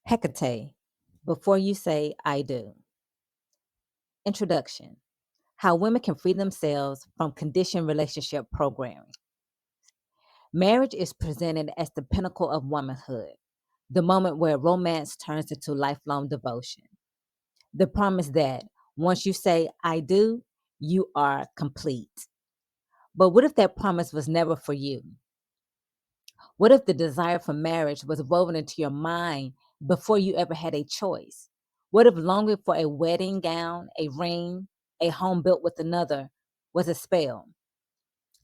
Hecate, before you say I do. Introduction: How women can free themselves from conditioned relationship programming. Marriage is presented as the pinnacle of womanhood, the moment where romance turns into lifelong devotion. The promise that once you say I do, you are complete. But what if that promise was never for you? What if the desire for marriage was woven into your mind before you ever had a choice? What if longing for a wedding gown, a ring, a home built with another was a spell?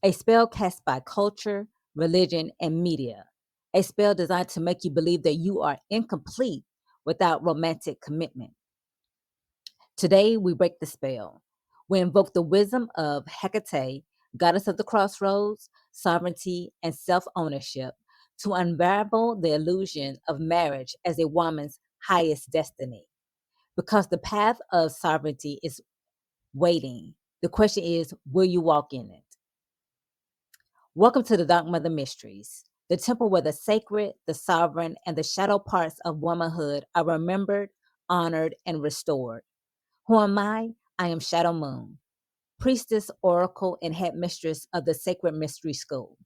A spell cast by culture, religion, and media. A spell designed to make you believe that you are incomplete without romantic commitment. Today, we break the spell. We invoke the wisdom of Hecate, goddess of the crossroads, sovereignty, and self ownership, to unravel the illusion of marriage as a woman's highest destiny. Because the path of sovereignty is waiting. The question is, will you walk in it? Welcome to the Dark Mother Mysteries, the temple where the sacred, the sovereign, and the shadow parts of womanhood are remembered, honored, and restored. Who am I? I am Shadow Moon, priestess, oracle, and head mistress of the Sacred Mystery School.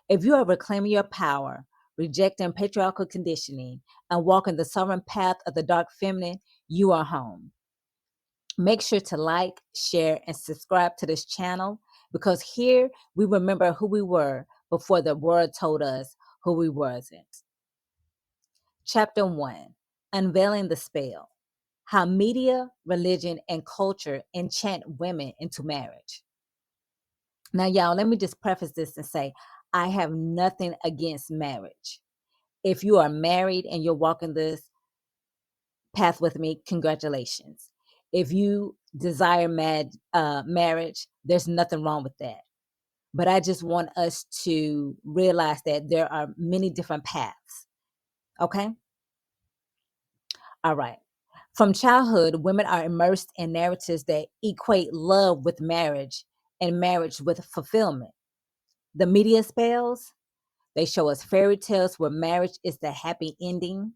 If you are reclaiming your power, rejecting patriarchal conditioning, and walking the sovereign path of the dark feminine, you are home. Make sure to like, share, and subscribe to this channel because here we remember who we were before the world told us who we wasn't. Chapter 1: Unveiling the Spell. How media, religion, and culture enchant women into marriage. Now, y'all, let me just preface this and say I have nothing against marriage. If you are married and you're walking this path with me, congratulations. If you desire marriage, there's nothing wrong with that. But I just want us to realize that there are many different paths. Okay? All right. From childhood, women are immersed in narratives that equate love with marriage and marriage with fulfillment. The media spells, they show us fairy tales where marriage is the happy ending.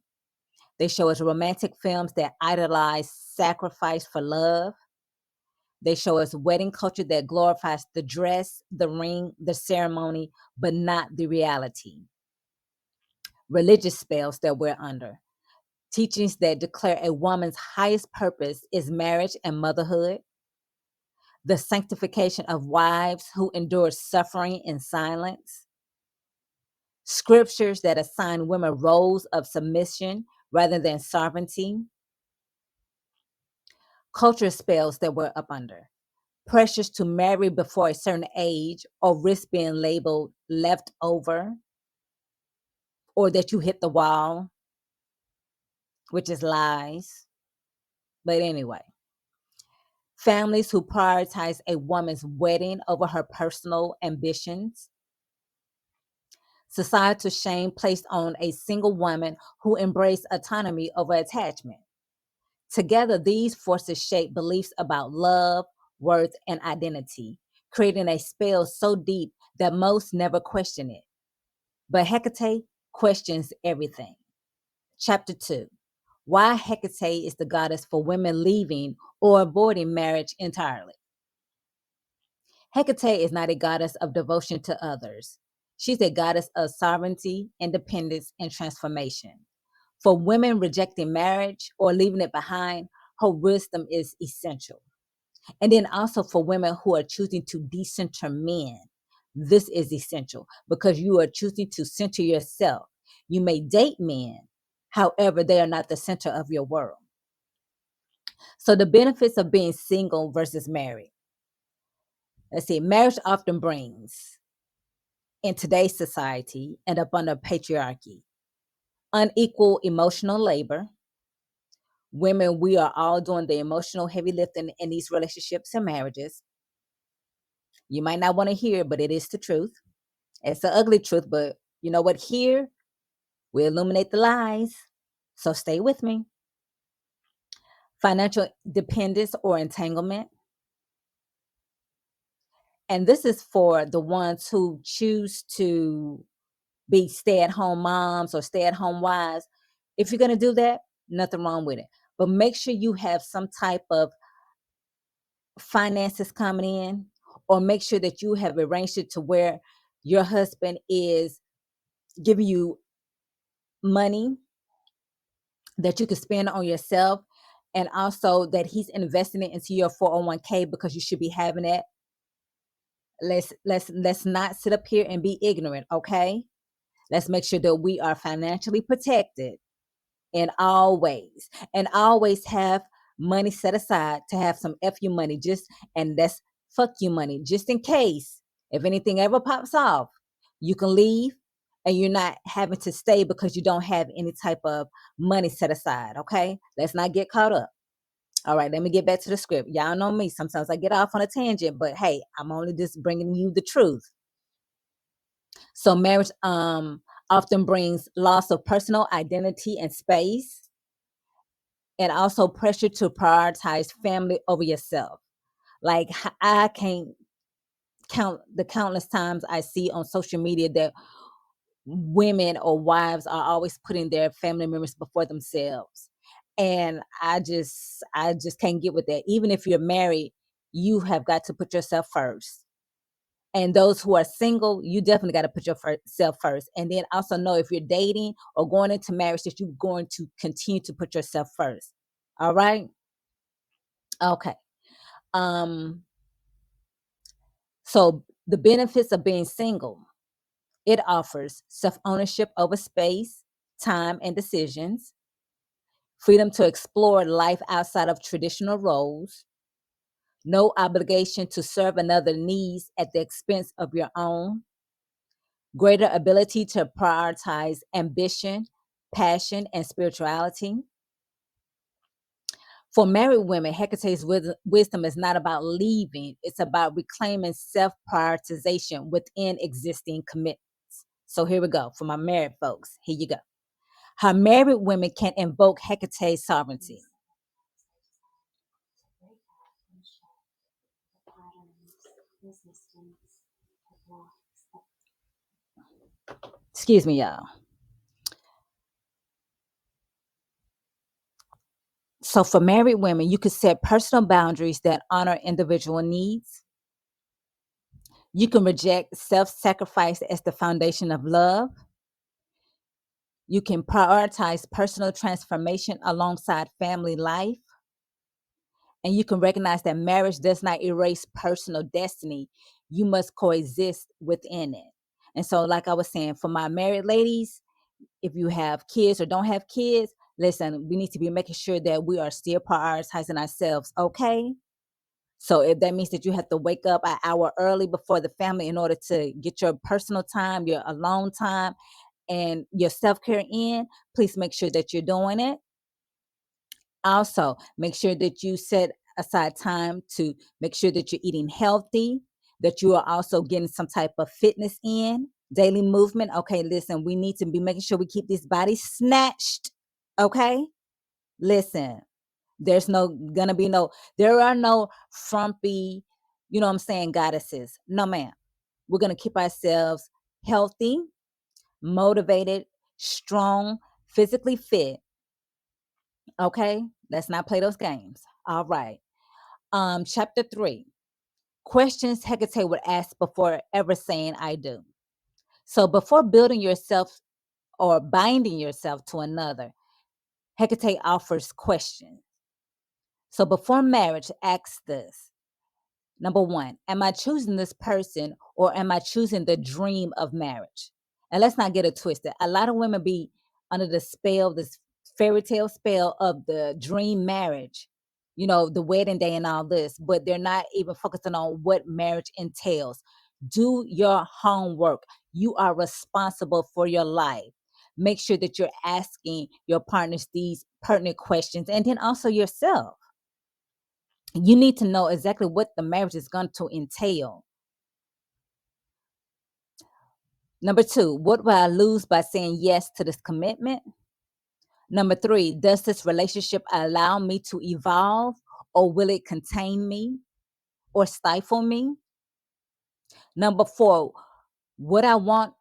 They show us romantic films that idolize sacrifice for love. They show us wedding culture that glorifies the dress, the ring, the ceremony, but not the reality. Religious spells that we're under. Teachings that declare a woman's highest purpose is marriage and motherhood. The sanctification of wives who endure suffering in silence. Scriptures that assign women roles of submission rather than sovereignty. Culture spells that we're up under. Pressures to marry before a certain age or risk being labeled left over or that you hit the wall, which is lies. But anyway, families who prioritize a woman's wedding over her personal ambitions. Societal shame placed on a single woman who embraced autonomy over attachment. Together, these forces shape beliefs about love, worth, and identity, creating a spell so deep that most never question it. But Hecate questions everything. Chapter 2: Why Hecate is the goddess for women leaving or avoiding marriage entirely. Hecate is not a goddess of devotion to others. She's a goddess of sovereignty, independence, and transformation. For women rejecting marriage or leaving it behind, her wisdom is essential. And then also for women who are choosing to decenter men, this is essential because you are choosing to center yourself. You may date men, however, they are not the center of your world. So the benefits of being single versus married. Let's see, marriage often brings in today's society and up under patriarchy, unequal emotional labor. Women, we are all doing the emotional heavy lifting in these relationships and marriages. You might not want to hear it, but it is the truth. It's the ugly truth, but you know what? Here, we illuminate the lies. So stay with me. Financial dependence or entanglement. And this is for the ones who choose to be stay at home moms or stay at home wives. If you're going to do that, nothing wrong with it. But make sure you have some type of finances coming in, or make sure that you have arranged it to where your husband is giving you money that you can spend on yourself, and also that he's investing it into your 401k, because you should be having it. Let's not sit up here and be ignorant, okay? Let's make sure that we are financially protected in all ways, and always have money set aside to have some fu money, just, and that's fuck you money, just in case if anything ever pops off, you can leave and you're not having to stay because you don't have any type of money set aside. Okay, let's not get caught up. All right, let me get back to the script. Y'all know me, sometimes I get off on a tangent, but hey, I'm only just bringing you the truth. So marriage often brings loss of personal identity and space, and also pressure to prioritize family over yourself. Like, I can't count the countless times I see on social media that women or wives are always putting their family members before themselves. And I just can't get with that. Even if you're married, you have got to put yourself first. And those who are single, you definitely got to put yourself first. And then also know, if you're dating or going into marriage, that you're going to continue to put yourself first. All right. Okay. Um, so the benefits of being single: it offers self-ownership over space, time, and decisions, freedom to explore life outside of traditional roles, no obligation to serve another needs at the expense of your own, greater ability to prioritize ambition, passion, and spirituality. For married women, Hecate's wisdom is not about leaving, it's about reclaiming self prioritization within existing commitments. So here we go. For my married folks, here you go. How married women can invoke Hecate's sovereignty. Excuse me, y'all. So for married women, you could set personal boundaries that honor individual needs. You can reject self sacrifice as the foundation of love. You can prioritize personal transformation alongside family life. And you can recognize that marriage does not erase personal destiny. You must coexist within it. And so, like I was saying, for my married ladies, if you have kids or don't have kids, listen, we need to be making sure that we are still prioritizing ourselves, okay? So if that means that you have to wake up an hour early before the family in order to get your personal time, your alone time, and your self-care in, please make sure that you're doing it. Also, make sure that you set aside time to make sure that you're eating healthy, that you are also getting some type of fitness in, daily movement. Okay, listen, we need to be making sure we keep this body snatched. Okay, listen, there's no gonna be no, there are no frumpy, you know what I'm saying, goddesses. No, ma'am. We're gonna keep ourselves healthy, motivated, strong, physically fit. Okay, let's not play those games. All right. Chapter 3: questions Hecate would ask before ever saying I do. So before building yourself or binding yourself to another, Hecate offers questions. So before marriage, ask this. Number one, am I choosing this person, or am I choosing the dream of marriage? And let's not get it twisted. A lot of women be under the spell, this fairy tale spell of the dream marriage, you know, the wedding day and all this, but they're not even focusing on what marriage entails. Do your homework. You are responsible for your life. Make sure that you're asking your partners these pertinent questions, and then also yourself. You need to know exactly what the marriage is going to entail. Number two, what will I lose by saying yes to this commitment? Number three, does this relationship allow me to evolve, or will it contain me or stifle me? Number four, what I want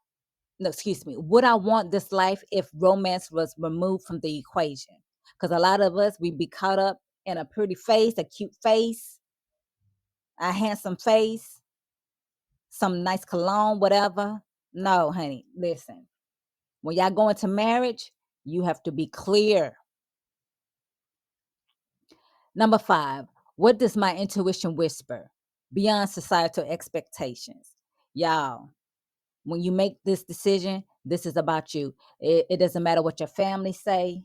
no, excuse me, would I want this life if romance was removed from the equation? Because a lot of us, we be caught up in a pretty face, a cute face, a handsome face, some nice cologne, whatever. No, honey, listen. When y'all go into marriage, you have to be clear. Number 5, what does my intuition whisper beyond societal expectations? Y'all, when you make this decision, this is about you. It doesn't matter what your family say,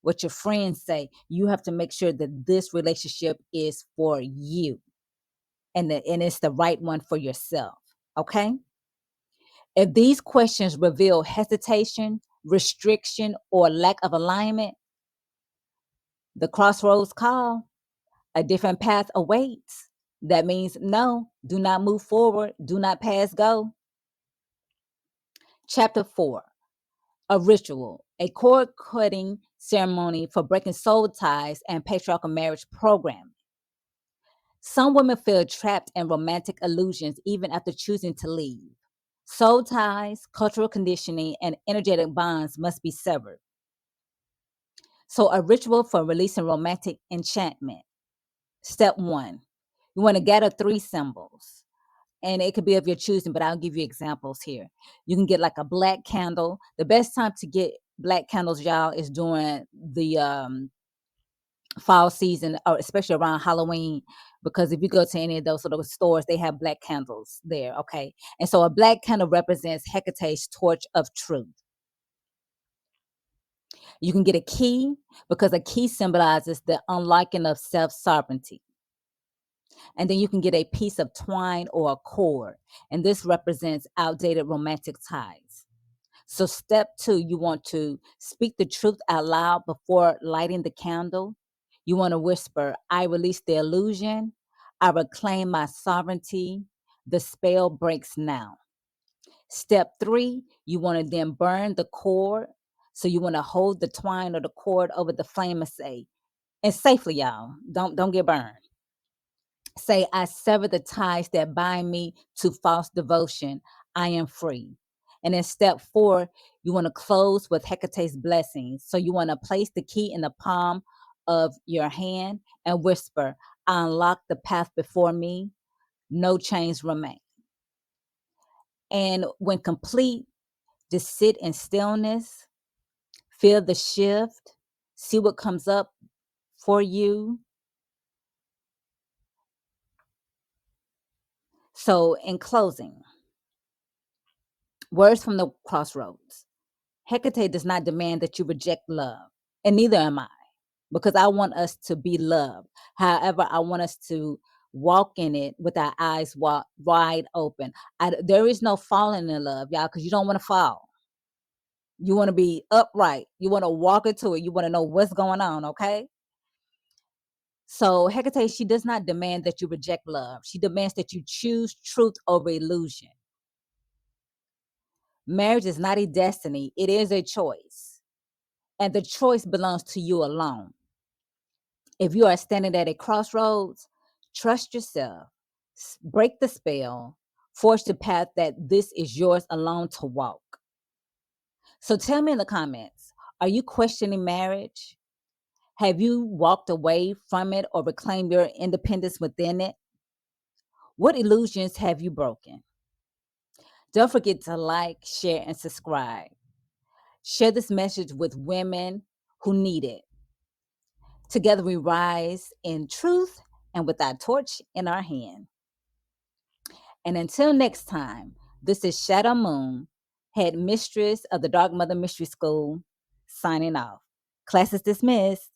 what your friends say. You have to make sure that this relationship is for you, and it's the right one for yourself. Okay? If these questions reveal hesitation, restriction, or lack of alignment, the crossroads call, a different path awaits. That means no, do not move forward, do not pass go. Chapter 4, a ritual, a cord cutting ceremony for breaking soul ties and patriarchal marriage programming. Some women feel trapped in romantic illusions even after choosing to leave. Soul ties, cultural conditioning, and energetic bonds must be severed. So, a ritual for releasing romantic enchantment. Step 1, you want to gather 3 symbols, and it could be of your choosing, but I'll give you examples here. You can get like a black candle. The best time to get black candles, y'all, is during the fall season, or especially around Halloween, because if you go to any of those sort of stores, they have black candles there. Okay. And so a black candle represents Hecate's torch of truth. You can get a key because a key symbolizes the unlocking of self sovereignty. And then you can get a piece of twine or a cord, and this represents outdated romantic ties. So, step 2, you want to speak the truth out loud before lighting the candle. You want to whisper, I release the illusion, I reclaim my sovereignty, the spell breaks now. Step 3, you want to then burn the cord. So you want to hold the twine or the cord over the flame and say, and safely, y'all, don't get burned. Say, I sever the ties that bind me to false devotion. I am free. And in step 4, you want to close with Hecate's blessings. So you want to place the key in the palm of your hand and whisper, I unlock the path before me. No chains remain. And when complete, just sit in stillness, feel the shift, see what comes up for you. So, in closing, words from the crossroads. Hecate does not demand that you reject love, and neither am I, because I want us to be loved. However, I want us to walk in it with our eyes wide open. There is no falling in love, y'all, because you don't want to fall. You want to be upright. You want to walk into it. You want to know what's going on, okay? So Hecate, she does not demand that you reject love. She demands that you choose truth over illusion. Marriage is not a destiny, it is a choice. And the choice belongs to you alone. If you are standing at a crossroads, trust yourself, break the spell, forge the path that this is yours alone to walk. So tell me in the comments, are you questioning marriage? Have you walked away from it or reclaimed your independence within it? What illusions have you broken? Don't forget to like, share, and subscribe. Share this message with women who need it. Together we rise in truth and with our torch in our hand. And until next time, this is Shadow Moon, head mistress of the Dark Mother Mystery School, signing off. Class is dismissed.